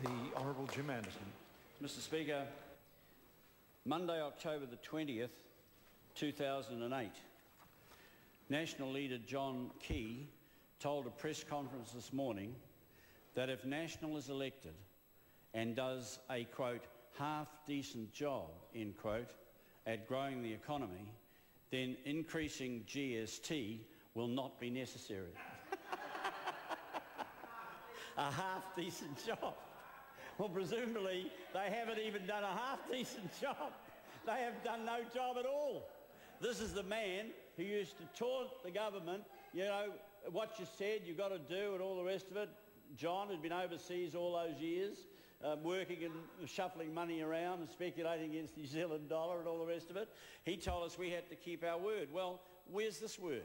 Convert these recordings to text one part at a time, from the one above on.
The Honourable Jim Anderson. Mr Speaker, Monday, October the 20th, 2008, National leader John Key told a press conference this morning that if National is elected and does a, quote, half-decent job, end quote, at growing the economy, then increasing GST will not be necessary. A half-decent job. Well, presumably, they haven't even done a half-decent job. They have done no job at all. This is the man who used to taunt the government, you know, what you said you've got to do and all the rest of it. John had been overseas all those years, working and shuffling money around and speculating against the New Zealand dollar and all the rest of it. He told us we had to keep our word. Well, where's this word?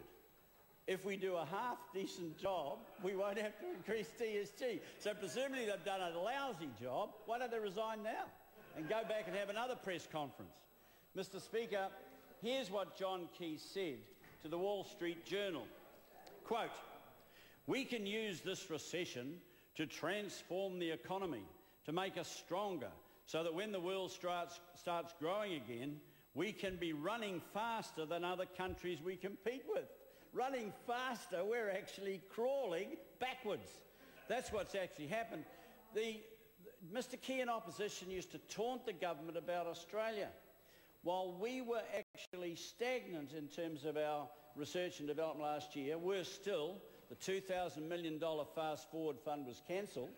If we do a half-decent job, we won't have to increase GST. So presumably they've done a lousy job. Why don't they resign now and go back and have another press conference? Mr Speaker, here's what John Key said to the Wall Street Journal. Quote, "We can use this recession to transform the economy, to make us stronger, so that when the world starts growing again, we can be running faster than other countries we compete with." Running faster, we're actually crawling backwards. That's what's actually happened. Mr Key in opposition used to taunt the government about Australia. While we were actually stagnant in terms of our research and development last year, worse still, the $2,000 million Fast Forward Fund was cancelled,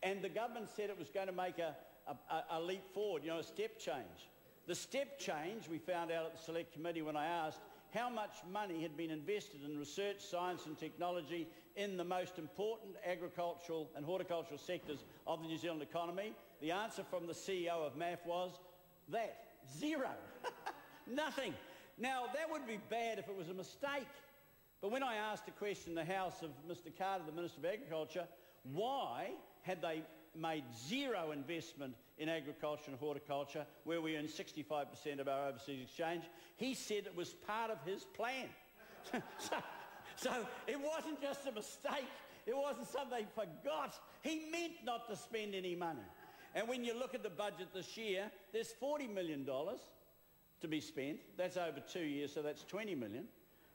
and the government said it was going to make a leap forward, you know, a step change. The step change, we found out at the Select Committee when I asked how much money had been invested in research, science and technology in the most important agricultural and horticultural sectors of the New Zealand economy. The answer from the CEO of MAF was that, zero. Nothing. Now, that would be bad if it was a mistake. But when I asked a question in the House of Mr Carter, the Minister of Agriculture, why had they made zero investment in agriculture and horticulture, where we earn 65% of our overseas exchange, he said it was part of his plan. So it wasn't just a mistake. It wasn't something they forgot. He meant not to spend any money. And when you look at the budget this year, there's $40 million to be spent. That's over 2 years, so that's $20 million,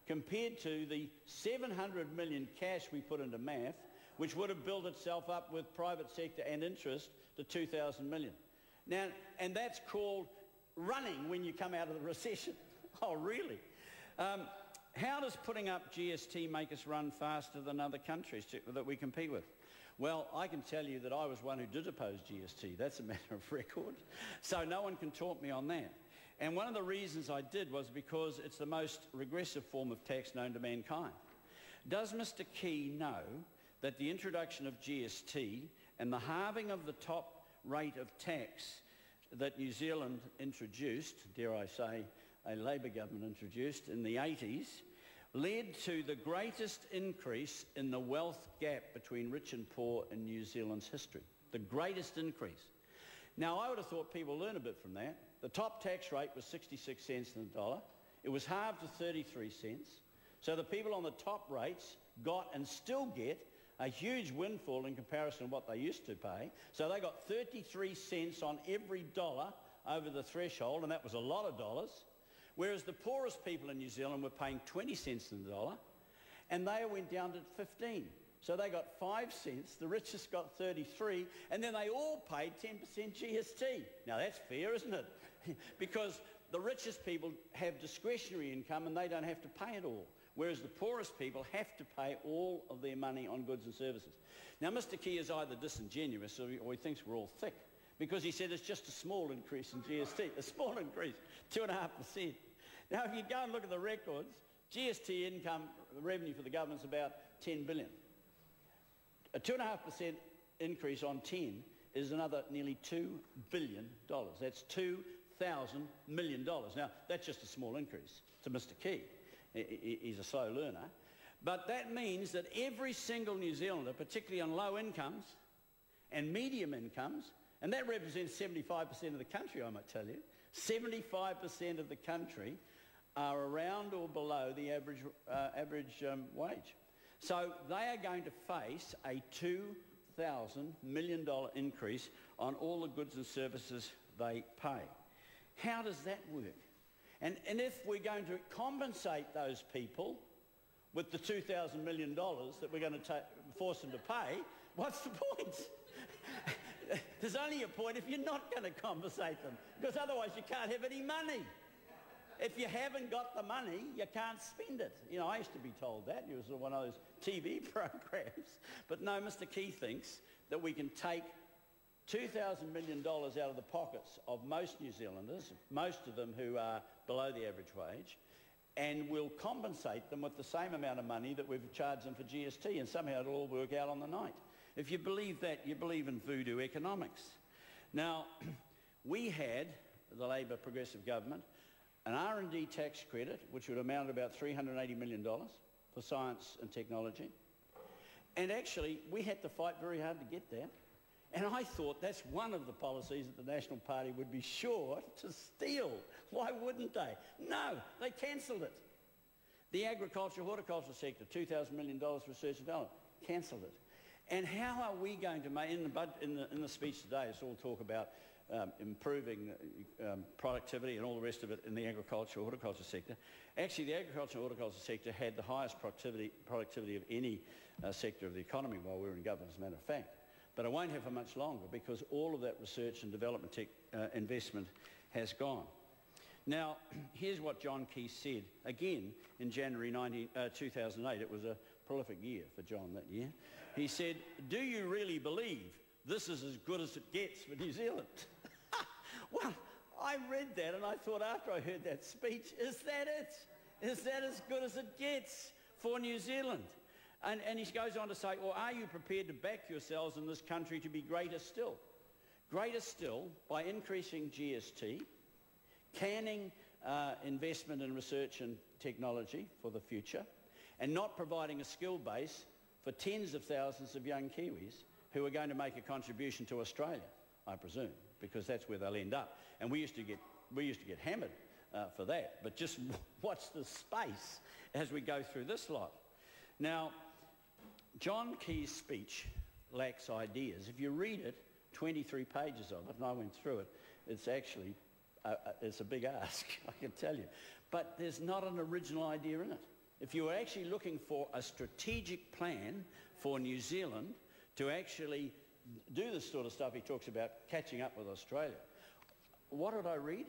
compared to the $700 million cash we put into MAF, which would have built itself up with private sector and interest to $2,000 million. Now, and that's called running when you come out of the recession. Oh, really? How does putting up GST make us run faster than other countries that we compete with? Well, I can tell you that I was one who did oppose GST. That's a matter of record. So no one can taunt me on that. And one of the reasons I did was because it's the most regressive form of tax known to mankind. Does Mr Key know that the introduction of GST and the halving of the top rate of tax that New Zealand introduced, dare I say a Labor government introduced in the 80s, led to the greatest increase in the wealth gap between rich and poor in New Zealand's history? The greatest increase. Now, I would have thought people learn a bit from that. The top tax rate was 66 cents in the dollar. It was halved to 33 cents. So the people on the top rates got and still get a huge windfall in comparison to what they used to pay. So they got 33 cents on every dollar over the threshold, and that was a lot of dollars. Whereas the poorest people in New Zealand were paying 20 cents in the dollar, and they went down to 15. So they got 5 cents, the richest got 33, and then they all paid 10% GST. Now that's fair, isn't it? Because the richest people have discretionary income and they don't have to pay it all, whereas the poorest people have to pay all of their money on goods and services. Now, Mr Key is either disingenuous or he thinks we're all thick, because he said it's just a small increase in GST, a small increase, 2.5%. Now, if you go and look at the records, GST income revenue for the government's about $10 billion. A 2.5% increase on 10 is another nearly $2 billion. That's $2,000 million. Now, that's just a small increase to Mr Key. He's a slow learner. But that means that every single New Zealander, particularly on low incomes and medium incomes, and that represents 75% of the country, I might tell you, 75% of the country are around or below the average wage. So they are going to face a million increase on all the goods and services they pay. How does that work? And if we're going to compensate those people with the $2,000 million that we're going to force them to pay, what's the point? There's only a point if you're not going to compensate them, because otherwise you can't have any money. If you haven't got the money, you can't spend it. You know, I used to be told that. It was one of those TV programs. But no, Mr. Key thinks that we can take $2,000 million out of the pockets of most New Zealanders, most of them who are below the average wage, and we'll compensate them with the same amount of money that we've charged them for GST, and somehow it'll all work out on the night. If you believe that, you believe in voodoo economics. Now, we had, the Labor Progressive Government, an R&D tax credit, which would amount to about $380 million for science and technology. And actually, we had to fight very hard to get that. And I thought that's one of the policies that the National Party would be sure to steal. Why wouldn't they? No, they cancelled it. The agriculture, horticulture sector, $2,000 million research and development, cancelled it. And how are we going to make, in the speech today, it's all talk about improving productivity and all the rest of it in the agriculture, horticulture sector. Actually, the agriculture and horticulture sector had the highest productivity of any sector of the economy while we were in government, as a matter of fact. But it won't have for much longer because all of that research and development investment has gone. Now, here's what John Key said, again, in January 2008. It was a prolific year for John that year. He said, "Do you really believe this is as good as it gets for New Zealand?" Well, I read that and I thought after I heard that speech, is that it? Is that as good as it gets for New Zealand? And he goes on to say, well, are you prepared to back yourselves in this country to be greater still? Greater still by increasing GST, canning investment in research and technology for the future, and not providing a skill base for tens of thousands of young Kiwis who are going to make a contribution to Australia, I presume, because that's where they'll end up. And we used to get hammered for that. But just watch the space as we go through this lot. Now, John Key's speech lacks ideas. If you read it, 23 pages of it, and I went through it, it's actually, it's a big ask, I can tell you. But there's not an original idea in it. If you were actually looking for a strategic plan for New Zealand to actually do this sort of stuff he talks about, catching up with Australia, what did I read?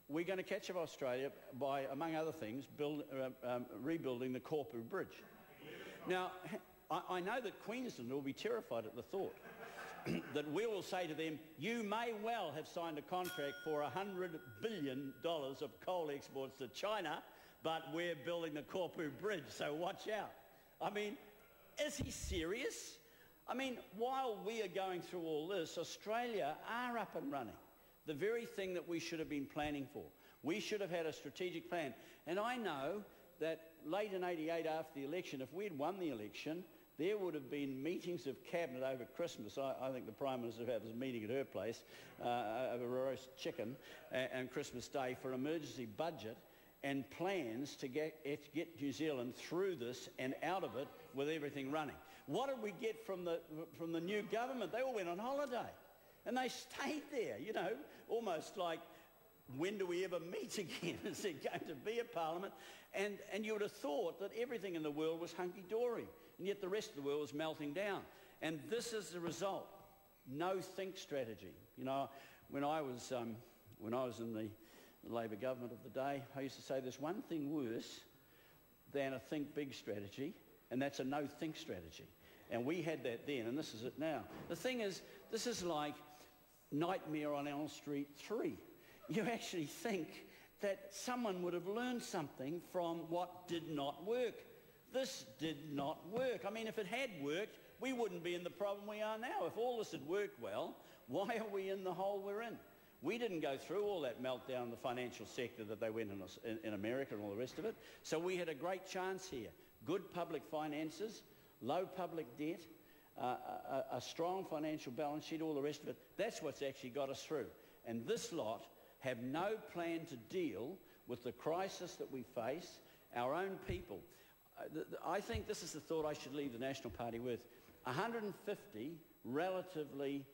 We're going to catch up Australia by, among other things, rebuilding the Korpu Bridge. Now, I know that Queensland will be terrified at the thought that we will say to them, you may well have signed a contract for $100 billion of coal exports to China, but we're building the Korpu Bridge, so watch out. I mean, is he serious? I mean, while we are going through all this, Australia are up and running. The very thing that we should have been planning for. We should have had a strategic plan. And I know that late in '88 after the election, if we'd won the election, there would have been meetings of cabinet over Christmas. I think the Prime Minister had a meeting at her place over roast chicken and Christmas Day for an emergency budget and plans to get New Zealand through this and out of it with everything running. What did we get from the new government? They all went on holiday. And they stayed there, you know, almost like, when do we ever meet again? Is there going to be a parliament? And you would have thought that everything in the world was hunky-dory, and yet the rest of the world was melting down. And this is the result. No think strategy. You know, when I was in the Labor government of the day, I used to say there's one thing worse than a think big strategy, and that's a no think strategy. And we had that then, and this is it now. The thing is, this is like Nightmare on Elm Street 3. You actually think that someone would have learned something from what did not work. This did not work. I mean, if it had worked, we wouldn't be in the problem we are now. If all this had worked well, why are we in the hole we're in? We didn't go through all that meltdown in the financial sector that they went in America and all the rest of it. So we had a great chance here. Good public finances, low public debt, a strong financial balance sheet, all the rest of it. That's what's actually got us through. And this lot have no plan to deal with the crisis that we face, our own people. I think this is the thought I should leave the National Party with. 150 relatively